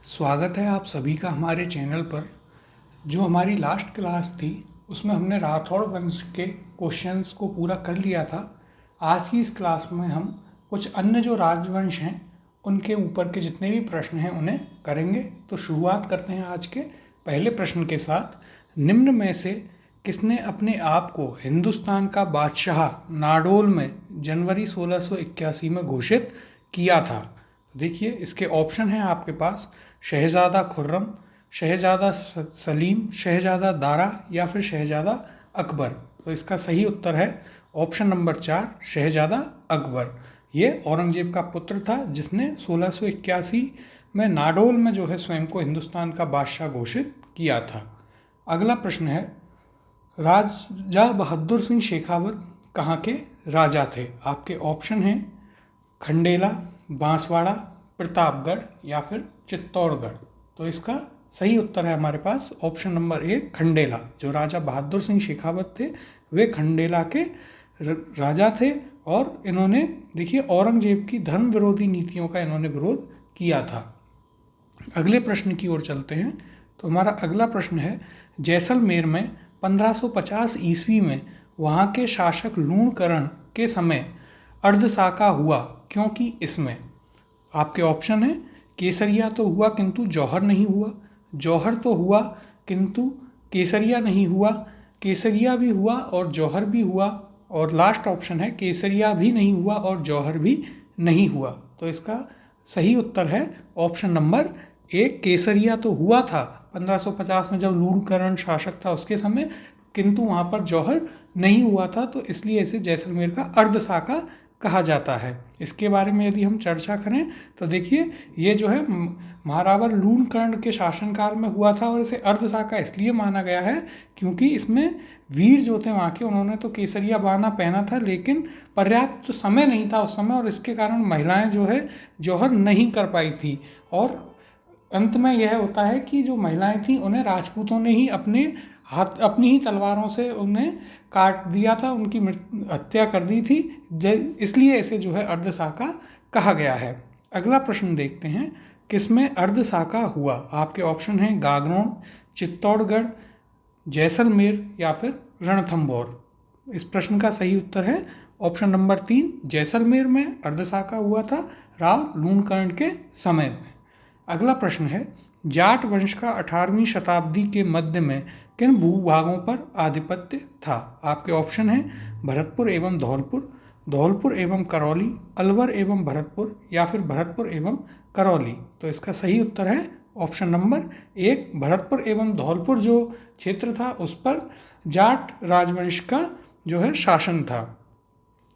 स्वागत है आप सभी का हमारे चैनल पर। जो हमारी लास्ट क्लास थी उसमें हमने राठौड़ वंश के क्वेश्चंस को पूरा कर लिया था। आज की इस क्लास में हम कुछ अन्य जो राजवंश हैं उनके ऊपर के जितने भी प्रश्न हैं उन्हें करेंगे। तो शुरुआत करते हैं आज के पहले प्रश्न के साथ। निम्न में से किसने अपने आप को हिंदुस्तान का बादशाह नाडोल में जनवरी 1681 में घोषित किया था? देखिए, इसके ऑप्शन हैं आपके पास: शहज़ादा खुर्रम, शहज़ादा सलीम, शहज़ादा दारा या फिर शहज़ादा अकबर। तो इसका सही उत्तर है ऑप्शन नंबर 4, शहज़ादा अकबर। ये औरंगजेब का पुत्र था जिसने 1681 में नाडोल में जो है स्वयं को हिंदुस्तान का बादशाह घोषित किया था। अगला प्रश्न है, राजा बहादुर सिंह शेखावत कहाँ के राजा थे? आपके ऑप्शन हैं खंडेला, बांसवाड़ा, प्रतापगढ़ या फिर चित्तौड़गढ़। तो इसका सही उत्तर है हमारे पास ऑप्शन नंबर 1, खंडेला। जो राजा बहादुर सिंह शेखावत थे वे खंडेला के राजा थे और इन्होंने देखिए औरंगजेब की धर्म विरोधी नीतियों का इन्होंने विरोध किया था। अगले प्रश्न की ओर चलते हैं। तो हमारा अगला प्रश्न है, जैसलमेर में 1550 ईस्वी में वहाँ के शासक लूणकरण के समय अर्धसाका हुआ क्योंकि इसमें? आपके ऑप्शन है केसरिया तो हुआ किंतु जौहर नहीं हुआ, जौहर तो हुआ किंतु केसरिया नहीं हुआ, केसरिया भी हुआ और जौहर भी हुआ, और लास्ट ऑप्शन है केसरिया भी नहीं हुआ और जौहर भी नहीं हुआ। तो इसका सही उत्तर है ऑप्शन नंबर 1, केसरिया तो हुआ था 1550 में जब लूणकरण शासक था उसके समय, किंतु वहाँ पर जौहर नहीं हुआ था, तो इसलिए इसे जैसलमेर का अर्धसाका कहा जाता है। इसके बारे में यदि हम चर्चा करें तो देखिए, ये जो है महारावर लूणकरण के शासनकाल में हुआ था और इसे अर्धसाका इसलिए माना गया है क्योंकि इसमें वीर जो थे वहाँ के, उन्होंने तो केसरिया बाना पहना था लेकिन पर्याप्त समय नहीं था उस समय, और इसके कारण महिलाएं जो है जौहर नहीं कर पाई थी। और अंत में यह होता है कि जो महिलाएं थीं उन्हें राजपूतों ने ही अपनी ही तलवारों से उन्हें काट दिया था, उनकी हत्या कर दी थी, इसलिए इसे जो है अर्धसाका कहा गया है। अगला प्रश्न देखते हैं, किसमें अर्धसाका हुआ? आपके ऑप्शन हैं गागरोन, चित्तौड़गढ़, जैसलमेर या फिर रणथंभौर। इस प्रश्न का सही उत्तर है ऑप्शन नंबर 3, जैसलमेर में अर्धसाका हुआ था राव लूणकरण के समय में। अगला प्रश्न है, जाट वंश का 18वीं शताब्दी के मध्य में किन भूभागों पर आधिपत्य था? आपके ऑप्शन हैं भरतपुर एवं धौलपुर, धौलपुर एवं करौली, अलवर एवं भरतपुर या फिर भरतपुर एवं करौली। तो इसका सही उत्तर है ऑप्शन नंबर 1, भरतपुर एवं धौलपुर जो क्षेत्र था उस पर जाट राजवंश का जो है शासन था।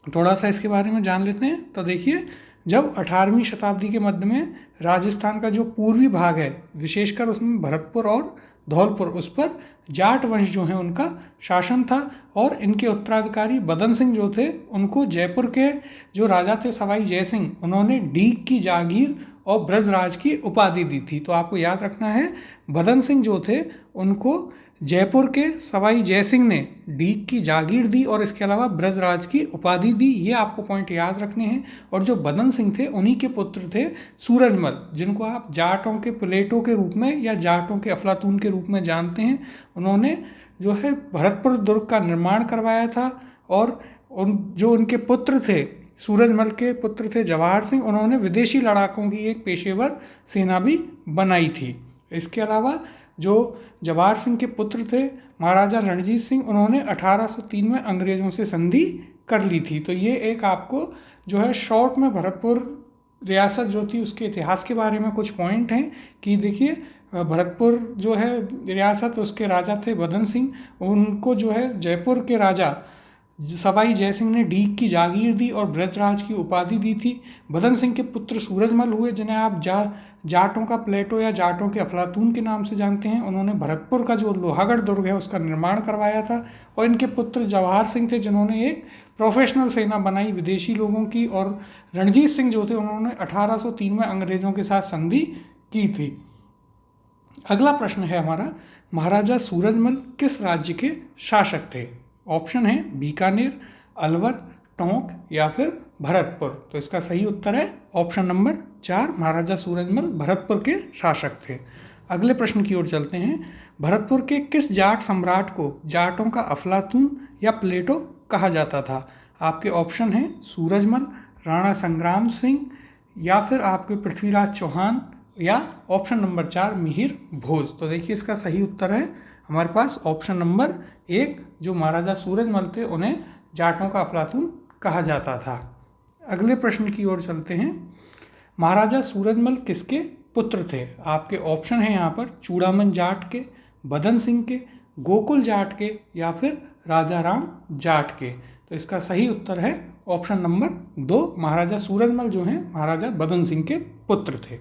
थोड़ा सा इसके बारे में जान लेते हैं। तो देखिए, जब 18वीं शताब्दी के मध्य में राजस्थान का जो पूर्वी भाग है, विशेषकर उसमें भरतपुर और धौलपुर, उस पर जाट वंश जो है उनका शासन था, और इनके उत्तराधिकारी बदन सिंह जो थे उनको जयपुर के जो राजा थे सवाई जयसिंह, उन्होंने डीग की जागीर और ब्रजराज की उपाधि दी थी। तो आपको याद रखना है, बदन सिंह जो थे उनको जयपुर के सवाई जयसिंह ने डीग की जागीर दी और इसके अलावा ब्रजराज की उपाधि दी। ये आपको पॉइंट याद रखने हैं। और जो बदन सिंह थे उन्हीं के पुत्र थे सूरजमल, जिनको आप जाटों के प्लेटो के रूप में या जाटों के अफलातून के रूप में जानते हैं। उन्होंने जो है भरतपुर दुर्ग का निर्माण करवाया था, और जो उनके पुत्र थे, सूरजमल के पुत्र थे जवाहर सिंह, उन्होंने विदेशी लड़ाकों की एक पेशेवर सेना भी बनाई थी। इसके अलावा जो जवाहर सिंह के पुत्र थे महाराजा रणजीत सिंह, उन्होंने 1803 में अंग्रेज़ों से संधि कर ली थी। तो ये एक आपको जो है शॉर्ट में भरतपुर रियासत जो थी उसके इतिहास के बारे में कुछ पॉइंट हैं कि देखिए, भरतपुर जो है रियासत, उसके राजा थे बदन सिंह, उनको जो है जयपुर के राजा सवाई जयसिंह ने डीग की जागीर दी और ब्रजराज की उपाधि दी थी। बदन सिंह के पुत्र सूरजमल हुए, जिन्हें आप जाटों का प्लेटो या जाटों के अफलातून के नाम से जानते हैं। उन्होंने भरतपुर का जो लोहागढ़ दुर्ग है उसका निर्माण करवाया था। और इनके पुत्र जवाहर सिंह थे, जिन्होंने एक प्रोफेशनल सेना बनाई विदेशी लोगों की। और रणजीत सिंह जो थे उन्होंने 1803 में अंग्रेज़ों के साथ संधि की थी। अगला प्रश्न है हमारा, महाराजा सूरजमल किस राज्य के शासक थे? ऑप्शन है बीकानेर, अलवर, टोंक या फिर भरतपुर। तो इसका सही उत्तर है ऑप्शन नंबर 4, महाराजा सूरजमल भरतपुर के शासक थे। अगले प्रश्न की ओर चलते हैं। भरतपुर के किस जाट सम्राट को जाटों का अफलातून या प्लेटो कहा जाता था? आपके ऑप्शन हैं सूरजमल, राणा संग्राम सिंह, या फिर आपके पृथ्वीराज चौहान, या ऑप्शन नंबर 4 मिहिर भोज। तो देखिए इसका सही उत्तर है हमारे पास ऑप्शन नंबर 1, जो महाराजा सूरजमल थे उन्हें जाटों का अफलातून कहा जाता था। अगले प्रश्न की ओर चलते हैं। महाराजा सूरजमल किसके पुत्र थे? आपके ऑप्शन हैं यहाँ पर चूड़ामन जाट के, बदन सिंह के, गोकुल जाट के, या फिर राजा राम जाट के। तो इसका सही उत्तर है ऑप्शन नंबर 2, महाराजा सूरजमल जो हैं महाराजा बदन सिंह के पुत्र थे।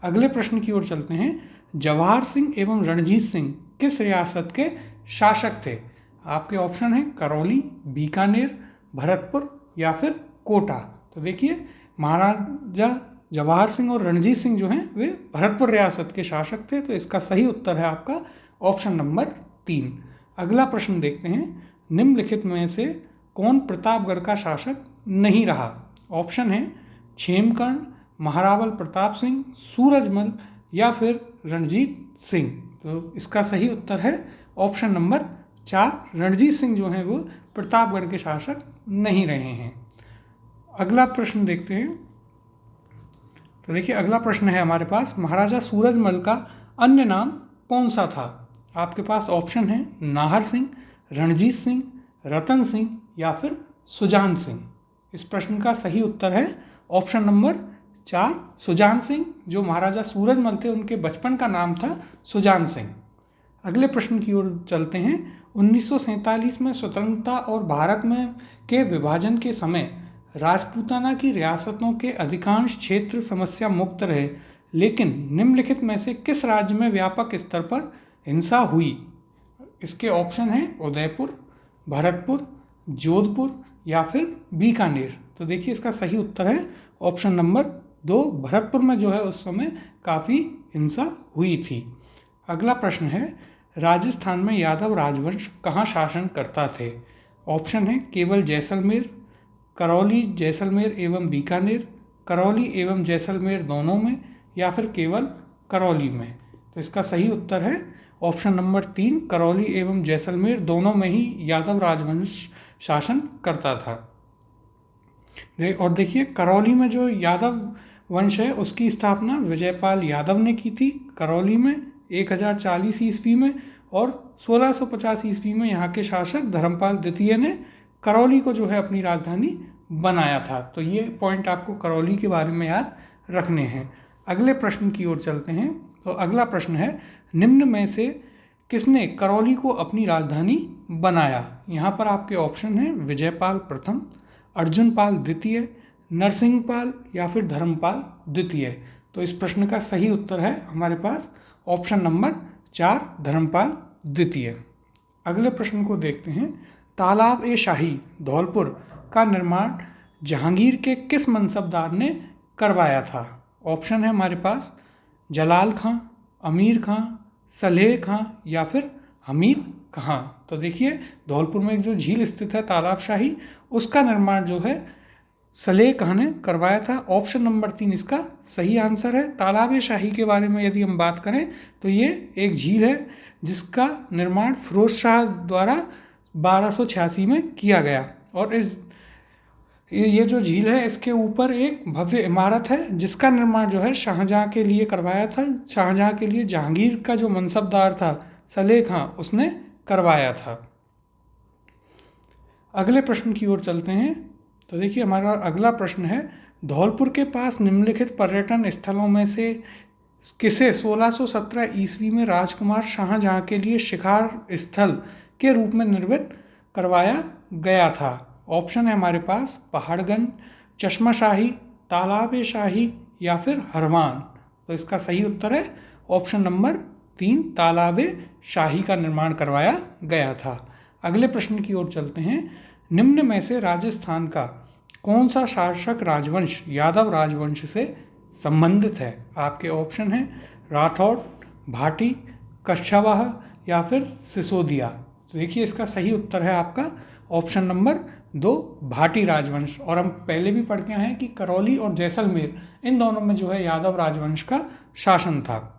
अगले प्रश्न की ओर चलते हैं। जवाहर सिंह एवं रणजीत सिंह किस रियासत के शासक थे? आपके ऑप्शन हैं करौली, बीकानेर, भरतपुर, या फिर कोटा। तो देखिए महाराजा जवाहर सिंह और रणजीत सिंह जो हैं वे भरतपुर रियासत के शासक थे। तो इसका सही उत्तर है आपका ऑप्शन नंबर 3। अगला प्रश्न देखते हैं। निम्नलिखित में से कौन प्रतापगढ़ का शासक नहीं रहा? ऑप्शन है क्षेमकर्ण, महारावल प्रताप सिंह, सूरजमल, या फिर रणजीत सिंह। तो इसका सही उत्तर है ऑप्शन नंबर 4, रणजीत सिंह जो हैं वो प्रतापगढ़ के शासक नहीं रहे हैं। अगला प्रश्न देखते हैं। तो देखिए अगला प्रश्न है हमारे पास, महाराजा सूरजमल का अन्य नाम कौन सा था? आपके पास ऑप्शन है नाहर सिंह, रणजीत सिंह, रतन सिंह, या फिर सुजान सिंह। इस प्रश्न का सही उत्तर है ऑप्शन नंबर 4, सुजान सिंह। जो महाराजा सूरजमल थे उनके बचपन का नाम था सुजान सिंह। अगले प्रश्न की ओर चलते हैं। 1947 में स्वतंत्रता और भारत में के विभाजन के समय राजपूताना की रियासतों के अधिकांश क्षेत्र समस्या मुक्त रहे, लेकिन निम्नलिखित में से किस राज्य में व्यापक स्तर पर हिंसा हुई? इसके ऑप्शन हैं उदयपुर, भरतपुर, जोधपुर, या फिर बीकानेर। तो देखिए इसका सही उत्तर है ऑप्शन नंबर 2, भरतपुर में जो है उस समय काफ़ी हिंसा हुई थी। अगला प्रश्न है, राजस्थान में यादव राजवंश कहाँ शासन करता थे? ऑप्शन है केवल जैसलमेर, करौली, जैसलमेर एवं बीकानेर, करौली एवं जैसलमेर दोनों में, या फिर केवल करौली में। तो इसका सही उत्तर है ऑप्शन नंबर 3, करौली एवं जैसलमेर दोनों में ही यादव राजवंश शासन करता था। और देखिए करौली में जो यादव वंश है उसकी स्थापना विजयपाल यादव ने की थी करौली में 1040 ईस्वी में, और 1650 ईस्वी में यहाँ के शासक धर्मपाल द्वितीय ने करौली को जो है अपनी राजधानी बनाया था। तो ये पॉइंट आपको करौली के बारे में याद रखने हैं। अगले प्रश्न की ओर चलते हैं। तो अगला प्रश्न है, निम्न में से किसने करौली को अपनी राजधानी बनाया? यहाँ पर आपके ऑप्शन हैं विजयपाल प्रथम, अर्जुनपाल द्वितीय, नरसिंहपाल, या फिर धर्मपाल द्वितीय। तो इस प्रश्न का सही उत्तर है हमारे पास ऑप्शन नंबर 4, धर्मपाल द्वितीय। अगले प्रश्न को देखते हैं। तालाब ए शाही धौलपुर का निर्माण जहांगीर के किस मनसबदार ने करवाया था? ऑप्शन है हमारे पास जलाल खां, अमीर खां, सलेह खां, या फिर हमीद खां। तो देखिए धौलपुर में जो झील स्थित है तालाब शाही, उसका निर्माण जो है सलेह खां ने करवाया था। ऑप्शन नंबर 3 इसका सही आंसर है। तालाब शाही के बारे में यदि हम बात करें तो ये एक झील है जिसका निर्माण फिरोज शाह द्वारा 1286 में किया गया, और ये जो झील है इसके ऊपर एक भव्य इमारत है जिसका निर्माण जो है शाहजहाँ के लिए करवाया था। शाहजहाँ के लिए जहांगीर का जो मनसबदार था सलेह खां, उसने करवाया था। अगले प्रश्न की ओर चलते हैं। तो देखिए हमारा अगला प्रश्न है, धौलपुर के पास निम्नलिखित पर्यटन स्थलों में से किसे 1617 ईस्वी में राजकुमार शाहजहाँ के लिए शिकार स्थल के रूप में निर्मित करवाया गया था? ऑप्शन है हमारे पास पहाड़गंज, चश्मा शाही, तालाब शाही, या फिर हरवान। तो इसका सही उत्तर है ऑप्शन नंबर 3, तालाब शाही का निर्माण करवाया गया था। अगले प्रश्न की ओर चलते हैं। निम्न में से राजस्थान का कौन सा शासक राजवंश यादव राजवंश से संबंधित है? आपके ऑप्शन हैं राठौड़, भाटी, कच्छवाहा, या फिर सिसोदिया। तो देखिए इसका सही उत्तर है आपका ऑप्शन नंबर दो भाटी राजवंश। और हम पहले भी पढ़ के आए हैं कि करौली और जैसलमेर इन दोनों में जो है यादव राजवंश का शासन था।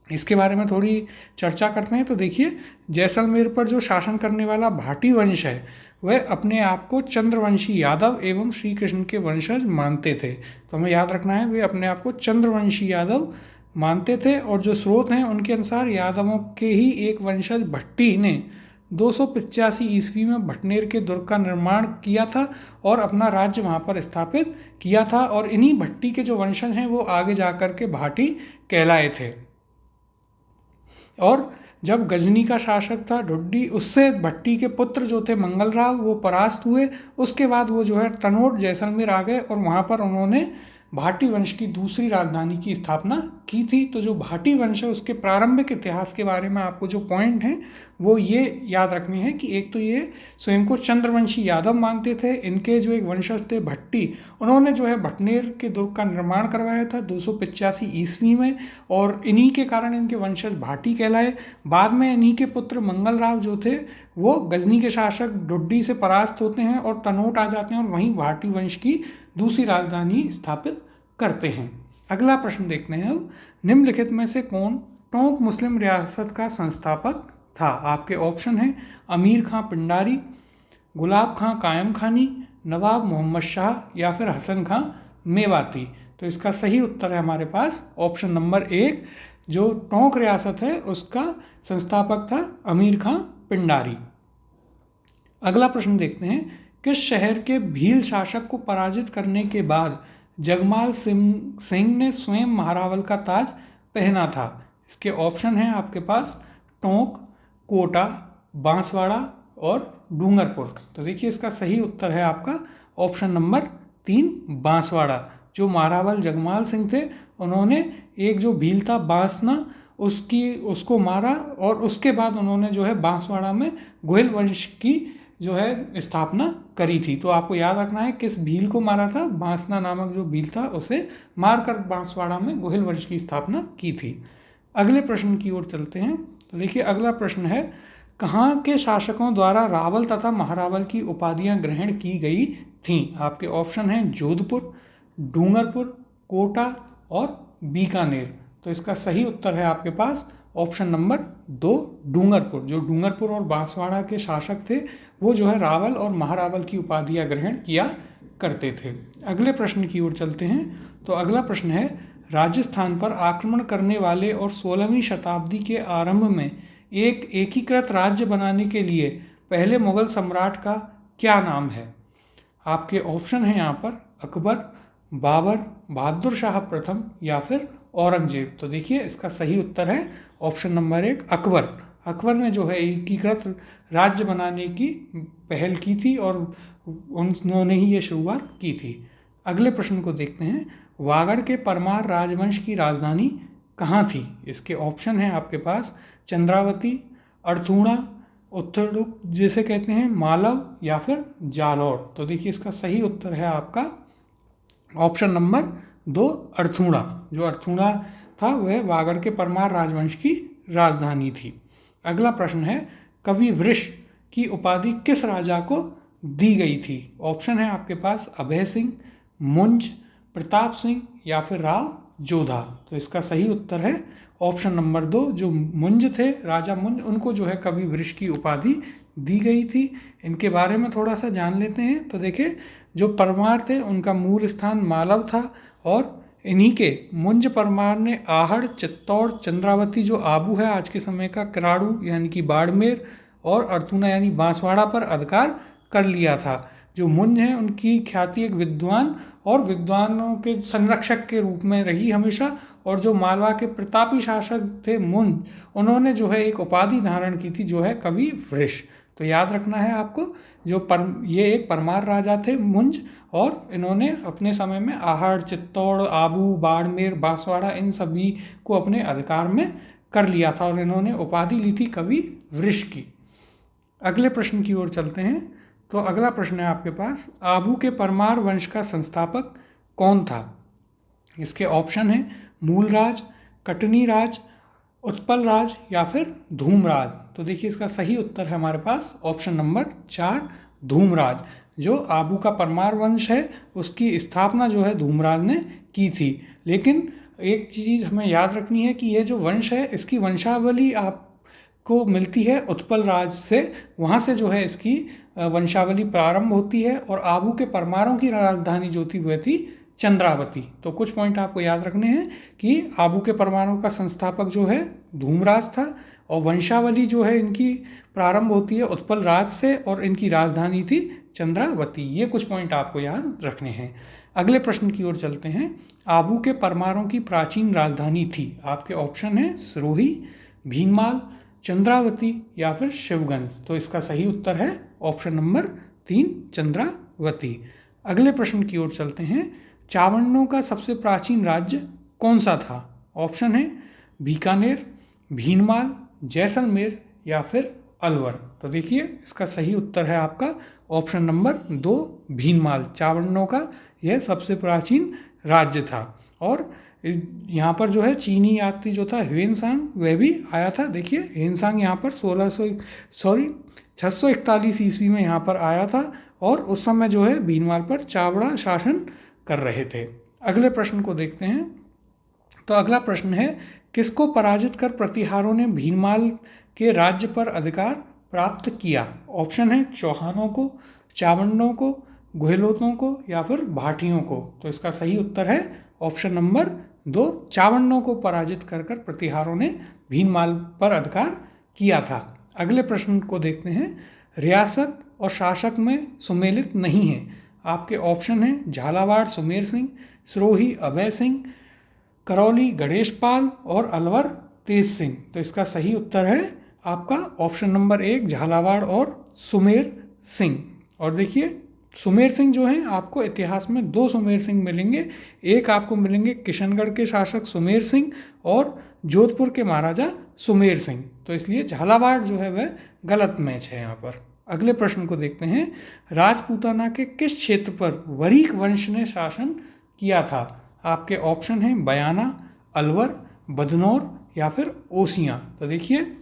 इसके बारे में थोड़ी चर्चा करते हैं। तो देखिए, जैसलमेर पर जो शासन करने वाला भाटी वंश है वह अपने आप को चंद्रवंशी यादव एवं श्री कृष्ण के वंशज मानते थे। तो हमें याद रखना है, वे अपने आप को चंद्रवंशी यादव मानते थे। और जो स्रोत हैं उनके अनुसार यादवों के ही एक वंशज भट्टी ने 285 ईस्वी में भटनेर के दुर्ग का निर्माण किया था और अपना राज्य वहाँ पर स्थापित किया था। और इन्हीं भट्टी के जो वंशज हैं वो आगे जाकर के भाटी कहलाए थे। और जब गजनी का शासक था ढुड्डी, उससे भट्टी के पुत्र जो थे मंगलराव वो परास्त हुए। उसके बाद वो जो है तनोट जैसलमेर आ गए और वहाँ पर उन्होंने भाटी वंश की दूसरी राजधानी की स्थापना की थी। तो जो भाटी वंश है उसके प्रारंभिक इतिहास के बारे में आपको जो पॉइंट हैं वो ये याद रखने हैं कि एक तो ये स्वयं को चंद्रवंशी यादव मानते थे। इनके जो एक वंशज थे भट्टी, उन्होंने जो है भटनेर के दुर्ग का निर्माण करवाया था 285 ईस्वी में और इन्हीं के कारण इनके वंशज भाटी कहलाए। बाद में इन्हीं के पुत्र मंगलराव जो थे वो गजनी के शासक ढुड्डी से परास्त होते हैं और तनोट आ जाते हैं और वहीं भाटी वंश की दूसरी राजधानी स्थापित करते हैं। अगला प्रश्न देखते हैं अब, निम्नलिखित में से कौन टोंक मुस्लिम रियासत का संस्थापक था? आपके ऑप्शन हैं अमीर खां पिंडारी, गुलाब खां कायम खानी, नवाब मोहम्मद शाह या फिर हसन खां मेवाती। तो इसका सही उत्तर है हमारे पास ऑप्शन नंबर 1, जो टोंक रियासत है उसका संस्थापक था अमीर खां पिंडारी। अगला प्रश्न देखते हैं, किस शहर के भील शासक को पराजित करने के बाद जगमाल सिंह ने स्वयं महारावल का ताज पहना था? इसके ऑप्शन हैं आपके पास टोंक, कोटा, बांसवाड़ा और डूंगरपुर। तो देखिए इसका सही उत्तर है आपका ऑप्शन नंबर 3 बांसवाड़ा। जो महारावल जगमाल सिंह थे उन्होंने एक जो भील था बांसना उसको मारा और उसके बाद उन्होंने जो है बांसवाड़ा में गोहिल वंश की जो है स्थापना करी थी। तो आपको याद रखना है किस भील को मारा था, बांसना नामक जो भील था उसे मारकर बांसवाड़ा में गोहिल वंश की स्थापना की थी। अगले प्रश्न की ओर चलते हैं। तो देखिए अगला प्रश्न है, कहाँ के शासकों द्वारा रावल तथा महारावल की उपाधियां ग्रहण की गई थीं? आपके ऑप्शन हैं जोधपुर, डूंगरपुर, कोटा और बीकानेर। तो इसका सही उत्तर है आपके पास ऑप्शन नंबर 2 डूंगरपुर। जो डूंगरपुर और बांसवाड़ा के शासक थे वो जो है रावल और महारावल की उपाधियां ग्रहण किया करते थे। अगले प्रश्न की ओर चलते हैं। तो अगला प्रश्न है, राजस्थान पर आक्रमण करने वाले और 16वीं शताब्दी के आरंभ में एक एकीकृत राज्य बनाने के लिए पहले मुगल सम्राट का क्या नाम है? आपके ऑप्शन हैं यहाँ पर अकबर, बाबर, बहादुर शाह प्रथम या फिर औरंगजेब। तो देखिए इसका सही उत्तर है ऑप्शन नंबर 1 अकबर। अकबर ने जो है एकीकृत राज्य बनाने की पहल की थी और उन्होंने ही ये शुरुआत की थी। अगले प्रश्न को देखते हैं, वागड़ के परमार राजवंश की राजधानी कहाँ थी? इसके ऑप्शन हैं आपके पास चंद्रावती, अर्थूणा, उत्तरडुक जिसे कहते हैं, मालव या फिर जालौर। तो देखिए इसका सही उत्तर है आपका ऑप्शन नंबर 2 अर्थूणा। जो अर्थूणा था वह वागड़ के परमार राजवंश की राजधानी थी। अगला प्रश्न है, कवि वृष की उपाधि किस राजा को दी गई थी? ऑप्शन है आपके पास अभय सिंह, मुंज, प्रताप सिंह या फिर राव जोधा। तो इसका सही उत्तर है ऑप्शन नंबर 2, जो मुंज थे, राजा मुंज, उनको जो है कवि वृष की उपाधि दी गई थी। इनके बारे में थोड़ा सा जान लेते हैं। तो देखिए जो परमार थे उनका मूल स्थान मालव था और इन्हीं के मुंज परमार ने आहड़, चित्तौड़, चंद्रावती जो आबू है आज के समय का, किराड़ू यानी कि बाड़मेर और अर्थूना यानी बांसवाड़ा पर अधिकार कर लिया था। जो मुंज हैं उनकी ख्याति एक विद्वान और विद्वानों के संरक्षक के रूप में रही हमेशा। और जो मालवा के प्रतापी शासक थे मुंज, उन्होंने जो है एक उपाधि धारण की थी जो है कवि वृष। तो याद रखना है आपको, ये एक परमार राजा थे मुंज और इन्होंने अपने समय में आहड़, चित्तौड़, आबू, बाड़मेर, बांसवाड़ा इन सभी को अपने अधिकार में कर लिया था और इन्होंने उपाधि ली थी कवि वृष की। अगले प्रश्न की ओर चलते हैं। तो अगला प्रश्न है आपके पास, आबू के परमार वंश का संस्थापक कौन था? इसके ऑप्शन हैं मूलराज, कटनी राज, उत्पल राज या फिर धूमराज। तो देखिए इसका सही उत्तर है हमारे पास ऑप्शन नंबर 4 धूमराज। जो आबू का परमार वंश है उसकी स्थापना जो है धूमराज ने की थी। लेकिन एक चीज़ हमें याद रखनी है कि ये जो वंश है इसकी वंशावली आपको मिलती है उत्पल राज से, वहाँ से जो है इसकी वंशावली प्रारंभ होती है। और आबू के परमारों की राजधानी जो थी वह थी चंद्रावती। तो कुछ पॉइंट आपको याद रखने हैं कि आबू के परमारों का संस्थापक जो है धूमराज था और वंशावली जो है इनकी प्रारंभ होती है उत्पल राज से और इनकी राजधानी थी चंद्रावती। ये कुछ पॉइंट आपको याद रखने हैं। अगले प्रश्न की ओर चलते हैं। आबू के परमारों की प्राचीन राजधानी थी, आपके ऑप्शन है सिरोही, भीनमाल, चंद्रावती या फिर शिवगंज। तो इसका सही उत्तर है ऑप्शन नंबर 3 चंद्रावती। अगले प्रश्न की ओर चलते हैं। चावड़ों का सबसे प्राचीन राज्य कौन सा था? ऑप्शन है बीकानेर, भीनमाल, जैसलमेर या फिर अलवर। तो देखिए इसका सही उत्तर है आपका ऑप्शन नंबर 2 भीनमाल। चावड़ों का यह सबसे प्राचीन राज्य था। और यहाँ पर जो है चीनी यात्री जो था ह्वेनसांग वह भी आया था। देखिए ह्वेनसांग यहाँ पर 641 ईस्वी में यहाँ पर आया था और उस समय जो है भीनमाल पर चावड़ा शासन कर रहे थे। अगले प्रश्न को देखते हैं। तो अगला प्रश्न है, किसको पराजित कर प्रतिहारों ने भीनमाल के राज्य पर अधिकार प्राप्त किया? ऑप्शन है चौहानों को, चावड़ों को, गुहलोतों को या फिर भाटियों को। तो इसका सही उत्तर है ऑप्शन नंबर 2 चावड़ों को पराजित कर प्रतिहारों ने भीनमाल पर अधिकार किया था। अगले प्रश्न को देखते हैं। रियासत और शासक में सुमेलित नहीं है, आपके ऑप्शन हैं झालावाड़ सुमेर सिंह, सिरोही अभय सिंह, करौली गणेशपाल और अलवर तेज सिंह। तो इसका सही उत्तर है आपका ऑप्शन नंबर 1 झालावाड़ और सुमेर सिंह। और देखिए सुमेर सिंह जो हैं आपको इतिहास में 2 सुमेर सिंह मिलेंगे। एक आपको मिलेंगे किशनगढ़ के शासक सुमेर सिंह और जोधपुर के महाराजा सुमेर सिंह। तो इसलिए झालावाड़ जो है वह गलत मैच है यहाँ पर। अगले प्रश्न को देखते हैं। राजपूताना के किस क्षेत्र पर वरीक वंश ने शासन किया था? आपके ऑप्शन हैं बयाना, अलवर, बदनौर या फिर ओसियाँ। तो देखिए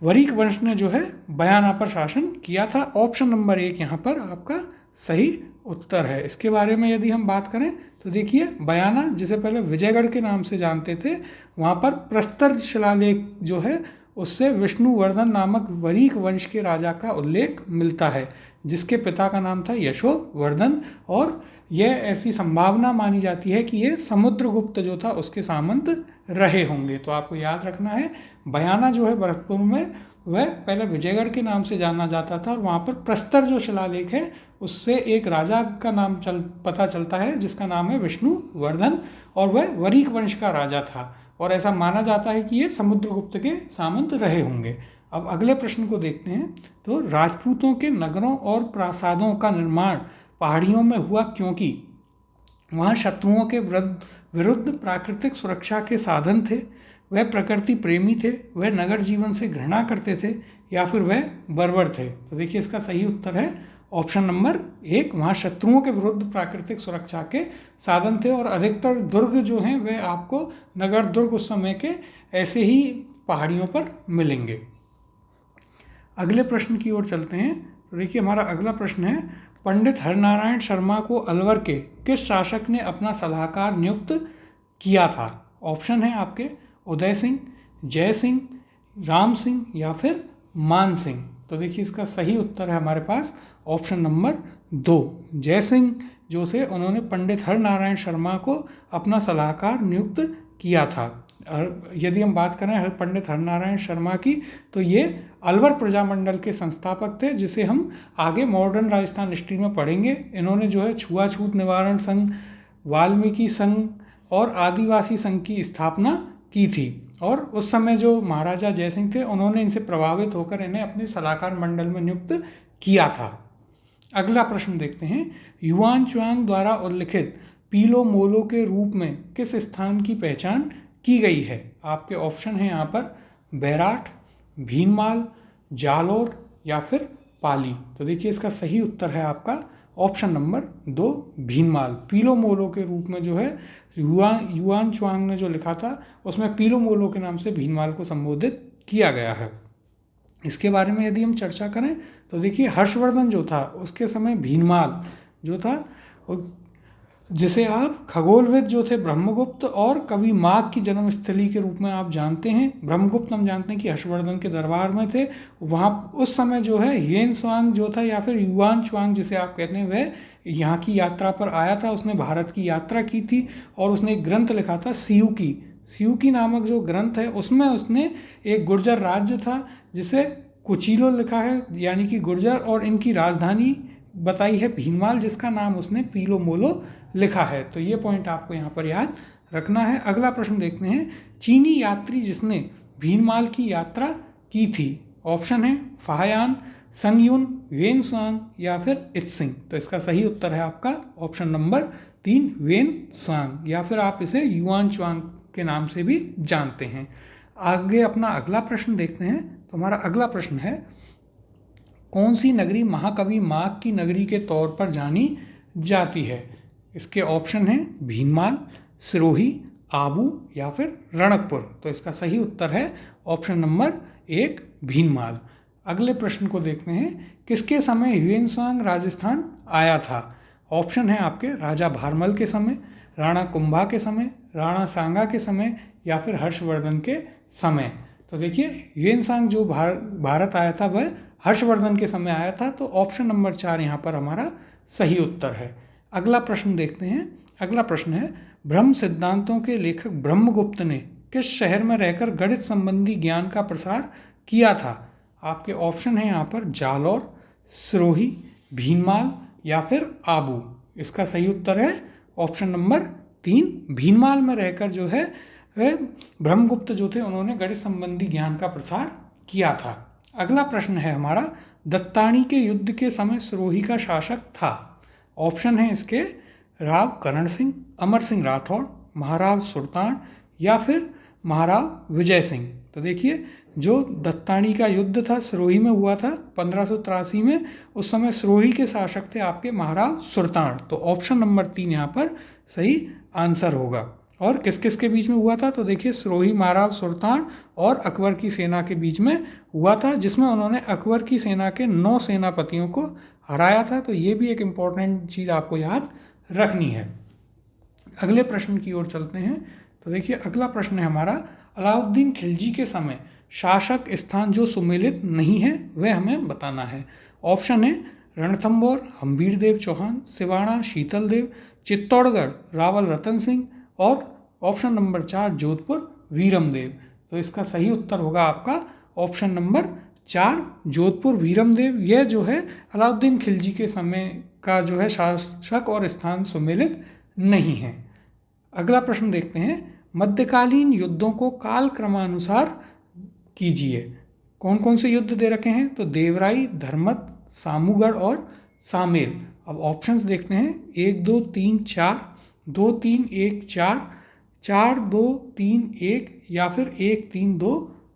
वरीक वंश ने जो है बयाना पर शासन किया था। ऑप्शन नंबर 1 यहाँ पर आपका सही उत्तर है। इसके बारे में यदि हम बात करें तो देखिए बयाना, जिसे पहले विजयगढ़ के नाम से जानते थे, वहाँ पर प्रस्तर शिलालेख जो है उससे विष्णुवर्धन नामक वरीक वंश के राजा का उल्लेख मिलता है, जिसके पिता का नाम था यशोवर्धन। और यह ऐसी संभावना मानी जाती है कि ये समुद्रगुप्त जो था उसके सामंत रहे होंगे। तो आपको याद रखना है बयाना जो है भरतपुर में वह पहले विजयगढ़ के नाम से जाना जाता था और वहाँ पर प्रस्तर जो शिलालेख है उससे एक राजा का नाम पता चलता है जिसका नाम है विष्णुवर्धन और वह वरीक वंश का राजा था और ऐसा माना जाता है कि ये समुद्रगुप्त के सामंत रहे होंगे। अब अगले प्रश्न को देखते हैं। तो राजपूतों के नगरों और प्रासादों का निर्माण पहाड़ियों में हुआ क्योंकि वहाँ शत्रुओं के विरुद्ध प्राकृतिक सुरक्षा के साधन थे, वह प्रकृति प्रेमी थे, वह नगर जीवन से घृणा करते थे या फिर वह बर्बर थे। तो देखिए इसका सही उत्तर है ऑप्शन नंबर 1 वहाँ शत्रुओं के विरुद्ध प्राकृतिक सुरक्षा के साधन थे और अधिकतर दुर्ग जो हैं वह आपको नगर दुर्ग उस समय के ऐसे ही पहाड़ियों पर मिलेंगे। अगले प्रश्न की ओर चलते हैं। तो देखिए हमारा अगला प्रश्न है, पंडित हरनारायण शर्मा को अलवर के किस शासक ने अपना सलाहकार नियुक्त किया था? ऑप्शन है आपके उदय सिंह, जय सिंह, राम सिंह या फिर मान सिंह। तो देखिए इसका सही उत्तर है हमारे पास ऑप्शन नंबर 2 जय सिंह जो थे उन्होंने पंडित हरनारायण शर्मा को अपना सलाहकार नियुक्त किया था। और यदि हम बात करें पंडित हरनारायण शर्मा की तो ये अलवर प्रजामंडल के संस्थापक थे, जिसे हम आगे मॉडर्न राजस्थान हिस्ट्री में पढ़ेंगे। इन्होंने जो है छुआछूत निवारण संघ, वाल्मीकि संघ और आदिवासी संघ की स्थापना की थी और उस समय जो महाराजा जयसिंह थे उन्होंने इनसे प्रभावित होकर इन्हें अपने सलाहकार मंडल में नियुक्त किया था। अगला प्रश्न देखते हैं। युआन च्वांग द्वारा उल्लिखित पीलो मोलो के रूप में किस स्थान की पहचान की गई है? आपके ऑप्शन हैं यहाँ पर बैराठ, भीनमाल, जालोर या फिर पाली। तो देखिए इसका सही उत्तर है आपका ऑप्शन नंबर 2 भीनमाल। पीलो मोलो के रूप में जो है युआन च्वांग ने जो लिखा था उसमें पीलो मोलो के नाम से भीनमाल को संबोधित किया गया है। इसके बारे में यदि हम चर्चा करें तो देखिए हर्षवर्धन जो था उसके समय भीनमाल जो था जिसे आप खगोलविद जो थे ब्रह्मगुप्त और कवि माघ की जन्मस्थली के रूप में आप जानते हैं। ब्रह्मगुप्त हम जानते हैं कि हर्षवर्धन के दरबार में थे। वहाँ उस समय जो है ह्वेन त्सांग जो था या फिर युआन च्वांग जिसे आप कहते हैं वह यहाँ की यात्रा पर आया था। उसने भारत की यात्रा की थी और उसने एक ग्रंथ लिखा था सियूकी नामक जो ग्रंथ है उसमें उसने एक गुर्जर राज्य था जिसे कुचीलो लिखा है यानी कि गुर्जर, और इनकी राजधानी बताई है भीनमाल जिसका नाम उसने पीलो मोलो लिखा है। तो ये पॉइंट आपको यहाँ पर याद रखना है। अगला प्रश्न देखते हैं, चीनी यात्री जिसने भीनमाल की यात्रा की थी। ऑप्शन है फाहयान, संगयुन, ह्वेन त्सांग या फिर इत्सिंग। तो इसका सही उत्तर है आपका ऑप्शन नंबर 3 ह्वेन त्सांग, या फिर आप इसे युआन च्वांग के नाम से भी जानते हैं। आगे अपना अगला प्रश्न देखते हैं। तो हमारा अगला प्रश्न है, कौन सी नगरी महाकवि माघ की नगरी के तौर पर जानी जाती है। इसके ऑप्शन हैं भीनमाल, सिरोही, आबू या फिर रणकपुर। तो इसका सही उत्तर है ऑप्शन नंबर 1 भीनमाल। अगले प्रश्न को देखते हैं, किसके समय ह्वेन त्सांग राजस्थान आया था। ऑप्शन है आपके राजा भारमल के समय, राणा कुंभा के समय, राणा सांगा के समय या फिर हर्षवर्धन के समय। तो देखिए ह्वेन त्सांग जो भारत आया था वह हर्षवर्धन के समय आया था। तो ऑप्शन नंबर 4 यहाँ पर हमारा सही उत्तर है। अगला प्रश्न देखते हैं। अगला प्रश्न है, ब्रह्म सिद्धांतों के लेखक ब्रह्मगुप्त ने किस शहर में रहकर गणित संबंधी ज्ञान का प्रसार किया था। आपके ऑप्शन है यहाँ पर जालौर, सिरोही, भीनमाल या फिर आबू। इसका सही उत्तर है ऑप्शन नंबर 3 भीनमाल में रहकर जो है वह ब्रह्मगुप्त जो थे उन्होंने गणित संबंधी ज्ञान का प्रसार किया था। अगला प्रश्न है हमारा, दत्तानी के युद्ध के समय सिरोही का शासक था। ऑप्शन है इसके राव करण सिंह, अमर सिंह राठौड़, महाराव सुल्तान या फिर महाराव विजय सिंह। तो देखिए जो दत्तानी का युद्ध था सिरोही में हुआ था 1583 में, उस समय सिरोही के शासक थे आपके महाराव सुल्तान। तो ऑप्शन नंबर 3 यहाँ पर सही आंसर होगा। और किस किस के बीच में हुआ था, तो देखिए सिरोही महाराव सुल्तान और अकबर की सेना के बीच में हुआ था, जिसमें उन्होंने अकबर की सेना के 9 सेनापतियों को हराया था। तो ये भी एक इम्पॉर्टेंट चीज़ आपको याद रखनी है। अगले प्रश्न की ओर चलते हैं। तो देखिए अगला प्रश्न है हमारा, अलाउद्दीन खिलजी के समय शासक स्थान जो सुमेलित नहीं है वह हमें बताना है। ऑप्शन है रणथंबोर हम्बीर देव चौहान, सिवाड़ा शीतल देव, चित्तौड़गढ़ रावल रतन सिंह और ऑप्शन नंबर 4 जोधपुर वीरम देव। तो इसका सही उत्तर होगा आपका ऑप्शन नंबर 4 जोधपुर वीरम देव। यह जो है अलाउद्दीन खिलजी के समय का जो है शासक और स्थान सुमेलित नहीं है। अगला प्रश्न देखते हैं, मध्यकालीन युद्धों को काल क्रमानुसार कीजिए। कौन कौन से युद्ध दे रखे हैं, तो देवराई, धर्मत, सामूगढ़ और सामेल। अब ऑप्शंस देखते हैं, 1 2 3 4, 2 3 1 4, 4 2 3 1 या फिर 1 3 2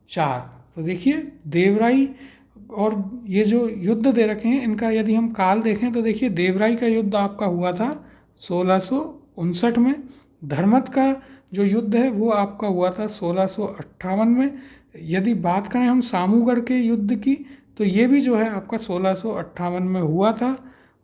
4। तो देखिए देवराई और ये जो युद्ध दे रखे हैं इनका यदि हम काल देखें तो देखिए देवराई का युद्ध आपका हुआ था 1659 में, धर्मत का जो युद्ध है वो आपका हुआ था 1658 में। यदि बात करें हम सामूगढ़ के युद्ध की तो ये भी जो है आपका 1658 में हुआ था,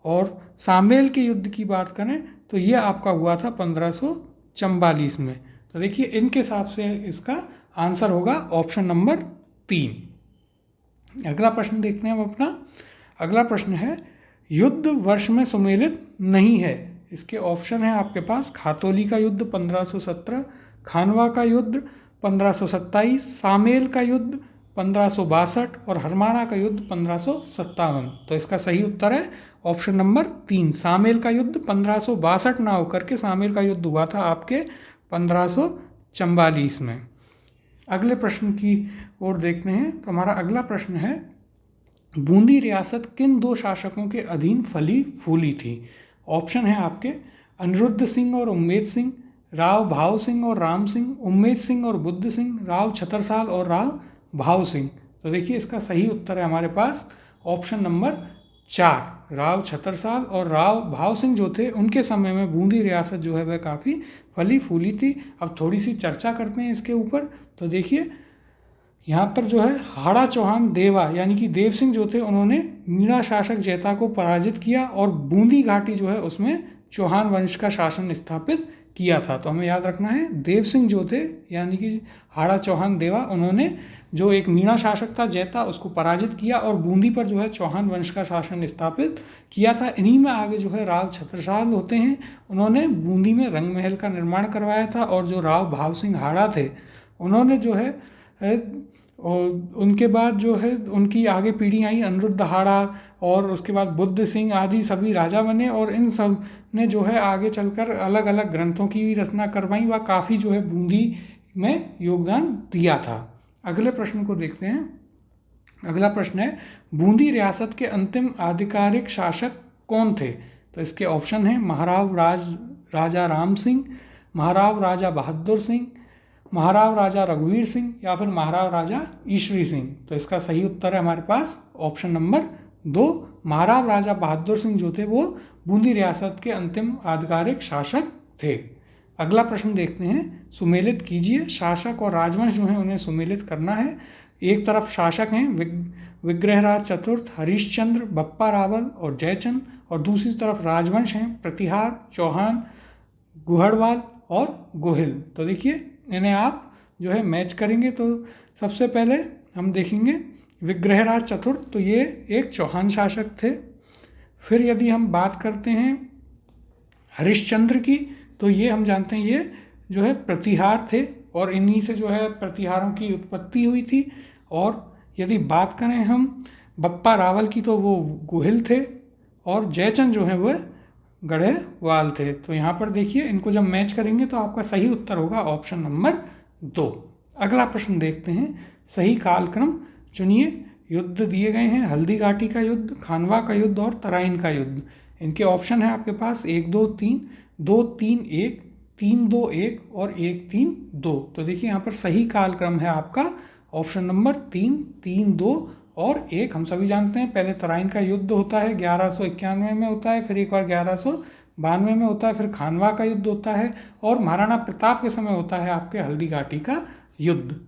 और सामेल के युद्ध की बात करें तो ये आपका हुआ था 1544 में। तो देखिए इनके हिसाब से इसका आंसर होगा ऑप्शन नंबर 3। अगला प्रश्न देखते हैं हम अपना। अगला प्रश्न है, युद्ध वर्ष में सुमेलित नहीं है। इसके ऑप्शन है आपके पास खातौली का युद्ध 1517, खानवा का युद्ध 1527, सामेल का युद्ध 1562 और हरमाणा का युद्ध 1557। तो इसका सही उत्तर है ऑप्शन नंबर 3 सामेल का युद्ध। 1562 ना होकर के सामेल का युद्ध हुआ था आपके 1544 में। अगले प्रश्न की ओर देखते हैं। तो हमारा अगला प्रश्न है, बूंदी रियासत किन 2 शासकों के अधीन फली फूली थी। ऑप्शन है आपके अनिरुद्ध सिंह और उम्मेद सिंह, राव भाव सिंह और राम सिंह, उम्मेद सिंह और बुद्ध सिंह, राव छतरसाल और राव भाव सिंह। तो देखिए इसका सही उत्तर है हमारे पास ऑप्शन नंबर 4 राव छतरसाल और राव भाव सिंह जो थे उनके समय में बूंदी रियासत जो है वह काफ़ी फली फूली थी। अब थोड़ी सी चर्चा करते हैं इसके ऊपर। तो देखिए यहाँ पर जो है हाड़ा चौहान देवा यानी कि देव सिंह जो थे उन्होंने मीणा शासक जैता को पराजित किया और बूंदी घाटी जो है उसमें चौहान वंश का शासन स्थापित किया था। तो हमें याद रखना है देव सिंह जो थे यानी कि हाड़ा चौहान देवा उन्होंने जो एक मीणा शासक था जैता उसको पराजित किया और बूंदी पर जो है चौहान वंश का शासन स्थापित किया था। इन्हीं में आगे जो है राव छत्रसाल होते हैं, उन्होंने बूंदी में रंग महल का निर्माण करवाया था और जो राव भाव सिंह हाड़ा थे उन्होंने जो है और उनके बाद जो है उनकी आगे पीढ़ी आई अनिरुद्ध हाड़ा और उसके बाद बुद्ध सिंह आदि सभी राजा बने और इन सब ने जो है आगे चलकर अलग अलग ग्रंथों की भी रचना करवाई व काफ़ी जो है बूंदी में योगदान दिया था। अगले प्रश्न को देखते हैं। अगला प्रश्न है बूंदी रियासत के अंतिम आधिकारिक शासक कौन थे? तो इसके ऑप्शन हैं महाराव राजा राम सिंह, महाराव राजा बहादुर सिंह, महाराव राजा रघुवीर सिंह या फिर महाराव राजा ईश्वरी सिंह। तो इसका सही उत्तर है हमारे पास ऑप्शन नंबर 2, महाराव राजा बहादुर सिंह जो थे वो बूंदी रियासत के अंतिम आधिकारिक शासक थे। अगला प्रश्न देखते हैं, सुमेलित कीजिए। शासक और राजवंश जो हैं उन्हें सुमेलित करना है। एक तरफ शासक हैं विग्रहराज चतुर्थ, हरिश्चंद्र, बप्पा रावल और जयचंद और दूसरी तरफ राजवंश हैं प्रतिहार, चौहान, गुहड़वाल और गोहिल। तो देखिए इन्हें आप जो है मैच करेंगे तो सबसे पहले हम देखेंगे विग्रहराज चतुर्थ, तो ये एक चौहान शासक थे। फिर यदि हम बात करते हैं हरिश्चंद्र की तो ये हम जानते हैं ये जो है प्रतिहार थे और इन्हीं से जो है प्रतिहारों की उत्पत्ति हुई थी। और यदि बात करें हम बप्पा रावल की तो वो गोहिल थे और जयचंद जो है वह गढ़वाल थे। तो यहाँ पर देखिए इनको जब मैच करेंगे तो आपका सही उत्तर होगा ऑप्शन नंबर 2। अगला प्रश्न देखते हैं, सही कालक्रम चुनिए। युद्ध दिए गए हैं हल्दी घाटी का युद्ध, खानवा का युद्ध और तराइन का युद्ध। इनके ऑप्शन है आपके पास 1 2 3, 2 3 1, 3 2 1 और 1 3 2। तो देखिए यहाँ पर सही कालक्रम है आपका ऑप्शन नंबर 3, 3 2 और 1। हम सभी जानते हैं पहले तराइन का युद्ध होता है 1191 में होता है, फिर एक बार 1192 में होता है, फिर खानवा का युद्ध होता है और महाराणा प्रताप के समय होता है आपके हल्दी घाटी का युद्ध।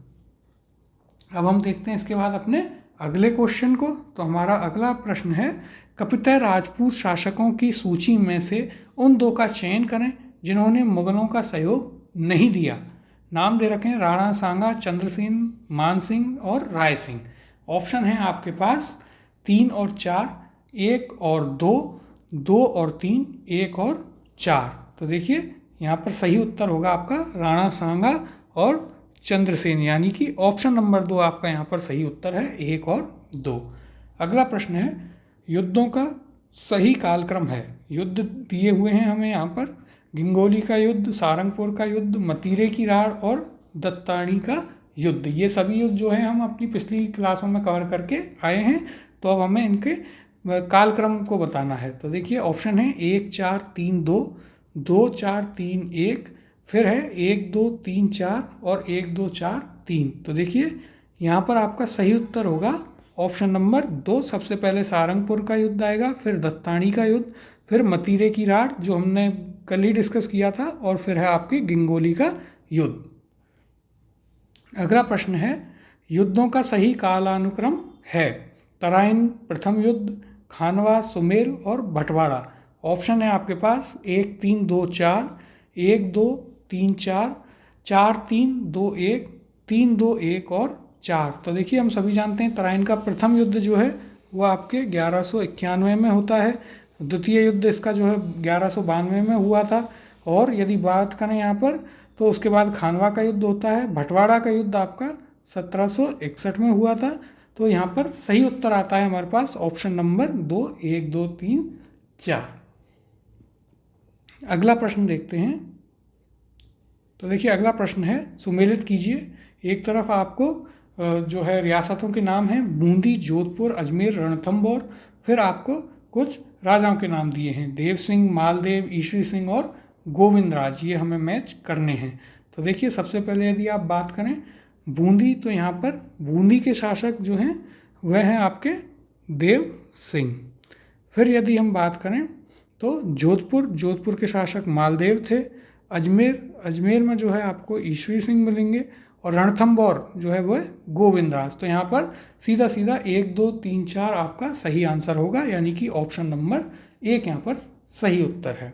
अब हम देखते हैं इसके बाद अपने अगले क्वेश्चन को। तो हमारा अगला प्रश्न है, कपितय राजपूत शासकों की सूची में से उन 2 का चयन करें जिन्होंने मुगलों का सहयोग नहीं दिया। नाम दे रखे हैं राणा सांगा, चंद्रसेन, मानसिंह और राय सिंह। ऑप्शन है आपके पास 3 और 4, 1 और 2, 2 और 3, 1 और 4। तो देखिए यहाँ पर सही उत्तर होगा आपका राणा सांगा और चंद्रसेन यानी कि ऑप्शन नंबर 2 आपका यहाँ पर सही उत्तर है 1 और 2। अगला प्रश्न है, युद्धों का सही कालक्रम है। युद्ध दिए हुए हैं हमें यहाँ पर गिंगोली का युद्ध, सारंगपुर का युद्ध, मतीरे की राड़ और दत्तानी का युद्ध। ये सभी युद्ध जो है हम अपनी पिछली क्लासों में कवर करके आए हैं। तो अब हमें इनके कालक्रम को बताना है। तो देखिए ऑप्शन है 1 4 3 2, 2 4 3 1, फिर है 1 2 3 4 और 1 2 4 3। तो देखिए यहाँ पर आपका सही उत्तर होगा ऑप्शन नंबर 2। सबसे पहले सारंगपुर का युद्ध आएगा, फिर दत्तानी का युद्ध, फिर मतीरे की राड़ जो हमने कल ही डिस्कस किया था और फिर है आपकी गिंगोली का युद्ध। अगला प्रश्न है, युद्धों का सही कालानुक्रम है। तराइन प्रथम युद्ध, खानवा, सुमेल और बंटवारा। ऑप्शन है आपके पास 1 3 2 4, 1 2 3 4, 4 3 2 1, 3 2 1 और 4। तो देखिए हम सभी जानते हैं तराइन का प्रथम युद्ध जो है वो आपके 1191 में होता है। द्वितीय युद्ध इसका जो है 1192 में हुआ था। और यदि बात करें यहाँ पर तो उसके बाद खानवा का युद्ध होता है। बंटवारा का युद्ध आपका 1761 में हुआ था। तो यहाँ पर सही उत्तर आता है हमारे पास ऑप्शन नंबर 2, 1 2 3 4। अगला प्रश्न देखते हैं। तो देखिए अगला प्रश्न है, सुमेलित कीजिए। एक तरफ आपको जो है रियासतों के नाम हैं बूंदी, जोधपुर, अजमेर, रणथंभौर। फिर आपको कुछ राजाओं के नाम दिए हैं देव सिंह, मालदेव, ईश्वरी सिंह और गोविंद राज। ये हमें मैच करने हैं। तो देखिए सबसे पहले यदि आप बात करें बूंदी, तो यहाँ पर बूंदी के शासक जो हैं वह हैं आपके देव सिंह। फिर यदि हम बात करें तो जोधपुर के शासक मालदेव थे। अजमेर में जो है आपको ईश्वरी सिंह मिलेंगे। और रणथंभौर जो है वो है गोविंदराज। तो यहाँ पर सीधा सीधा 1, 2, 3, 4 आपका सही आंसर होगा, यानी कि ऑप्शन नंबर 1 यहाँ पर सही उत्तर है।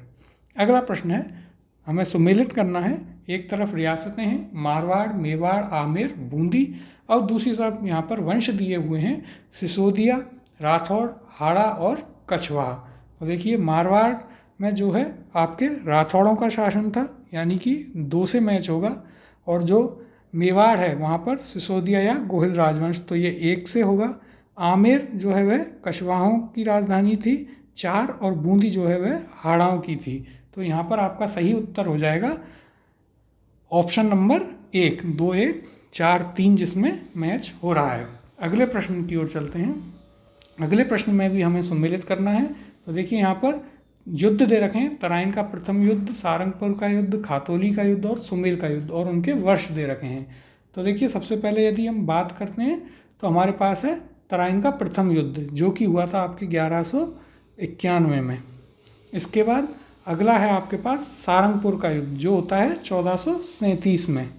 अगला प्रश्न है, हमें सुमेलित करना है। एक तरफ रियासतें हैं मारवाड़, मेवाड़, आमेर, बूंदी, और दूसरी तरफ यहाँ पर वंश दिए हुए हैं सिसोदिया, राठौड़, हाड़ा और कछवाहा। तो देखिए मारवाड़ में जो है आपके राठौड़ों का शासन था, यानी कि 2 से मैच होगा, और जो मेवाड़ है वहाँ पर सिसोदिया या गोहिल राजवंश, तो ये 1 से होगा। आमेर जो है वह कछवाहों की राजधानी थी 4, और बूंदी जो है वह हाड़ाओं की थी। तो यहाँ पर आपका सही उत्तर हो जाएगा ऑप्शन नंबर 1, 2, 1, 4, 3 जिसमें मैच हो रहा है। अगले प्रश्न की ओर चलते हैं। अगले प्रश्न में भी हमें सम्मिलित करना है। तो देखिए यहाँ पर युद्ध दे रखे हैं, तराइन का प्रथम युद्ध, सारंगपुर का युद्ध, खातौली का युद्ध और सुमेल का युद्ध, और उनके वर्ष दे रखे हैं। तो देखिए सबसे पहले यदि हम बात करते हैं तो हमारे पास है तराइन का प्रथम युद्ध, जो कि हुआ था आपके 1191 में। इसके बाद अगला है आपके पास सारंगपुर का युद्ध, जो होता है 1437 में।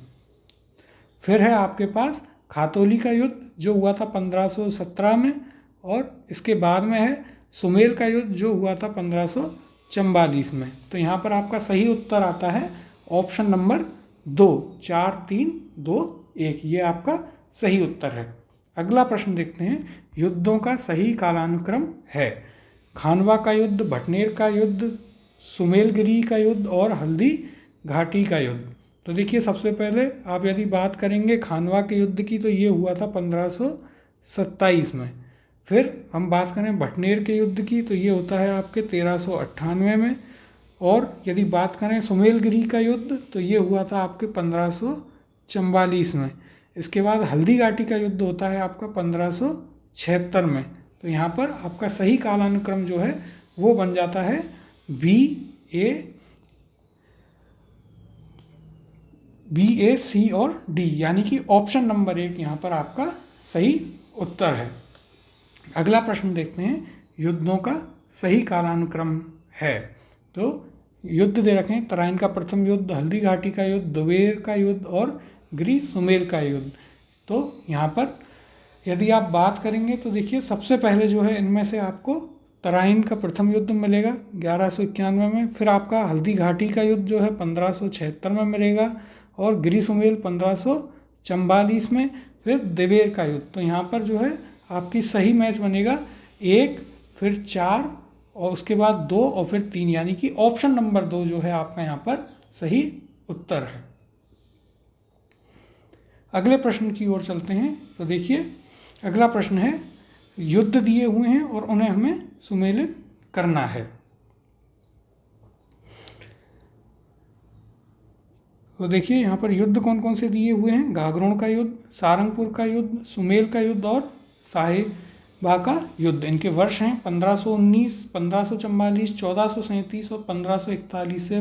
फिर है आपके पास खातौली का युद्ध, जो हुआ था 1517 में, और इसके बाद में है सुमेल का युद्ध, जो हुआ था 1544 में। तो यहाँ पर आपका सही उत्तर आता है ऑप्शन नंबर 2, 4, 3, 2, 1, ये आपका सही उत्तर है। अगला प्रश्न देखते हैं, युद्धों का सही कालानुक्रम है। खानवा का युद्ध, भटनेर का युद्ध, सुमेलगिरी का युद्ध और हल्दी घाटी का युद्ध। तो देखिए सबसे पहले आप यदि बात करेंगे खानवा के युद्ध की, तो ये हुआ था 1527 में। फिर हम बात करें भटनेर के युद्ध की, तो ये होता है आपके 1398 में। और यदि बात करें सुमेलगिरी का युद्ध, तो ये हुआ था आपके 1544 में। इसके बाद हल्दी घाटी का युद्ध होता है आपका 1576 में। तो यहाँ पर आपका सही कालानुक्रम जो है वो बन जाता है बी, ए, सी और डी, यानी कि ऑप्शन नंबर 1 यहाँ पर आपका सही उत्तर है। अगला प्रश्न देखते हैं, युद्धों का सही कालानुक्रम है। तो युद्ध दे रखे हैं, तराइन का प्रथम युद्ध, हल्दी घाटी का युद्ध, दोवेर का युद्ध और गिरी सुमेल का युद्ध। तो यहाँ पर यदि आप बात करेंगे तो देखिए सबसे पहले जो है इनमें से आपको तराइन का प्रथम युद्ध मिलेगा 1191 में। फिर आपका हल्दी घाटी का युद्ध जो है 1576 में मिलेगा, और गिरी सुमेल 1544 में। फिर देवेर का युद्ध। तो यहाँ पर जो है आपकी सही मैच बनेगा 1, फिर 4, और उसके बाद 2 और फिर 3, यानी कि ऑप्शन नंबर 2 जो है आपका यहाँ पर सही उत्तर है। अगले प्रश्न की ओर चलते हैं। तो देखिए अगला प्रश्न है, युद्ध दिए हुए हैं और उन्हें हमें सुमेलित करना है। तो देखिए यहाँ पर युद्ध कौन कौन से दिए हुए हैं, गागरोन का युद्ध, सारंगपुर का युद्ध, सुमेल का युद्ध और साहिबा का युद्ध। इनके वर्ष हैं 1519, 1544, 1437 और 1541 से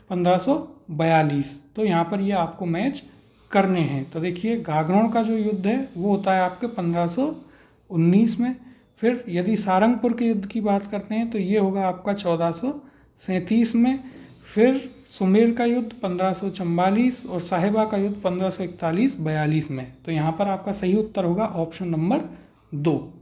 1542। तो यहाँ पर ये आपको मैच करने हैं। तो देखिए गागरोन का जो युद्ध है वो होता है आपके 1519 में। फिर यदि सारंगपुर के युद्ध की बात करते हैं तो ये होगा आपका 1437 में। फिर सुमेल का युद्ध 1544 और साहिबा का युद्ध 1541-42 में। तो यहाँ पर आपका सही उत्तर होगा ऑप्शन नंबर 2।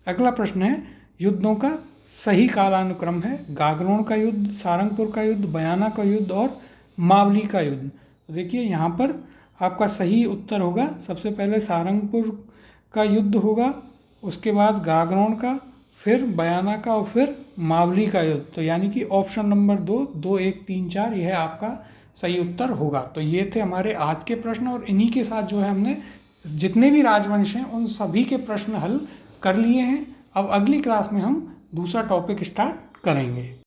अगला प्रश्न है, युद्धों का सही कालानुक्रम है। गागरोन का युद्ध, सारंगपुर का युद्ध, बयाना का युद्ध और मावली का युद्ध। तो देखिए यहाँ पर आपका सही उत्तर होगा, सबसे पहले सारंगपुर का युद्ध होगा, उसके बाद गागरोन का, फिर बयाना का और फिर मावली का युद्ध। तो यानी कि ऑप्शन नंबर 2, 2, 1, 3, 4 यह आपका सही उत्तर होगा। तो ये थे हमारे आज के प्रश्न, और इन्हीं के साथ जो है हमने जितने भी राजवंश हैं उन सभी के प्रश्न हल कर लिए हैं। अब अगली क्लास में हम दूसरा टॉपिक स्टार्ट करेंगे।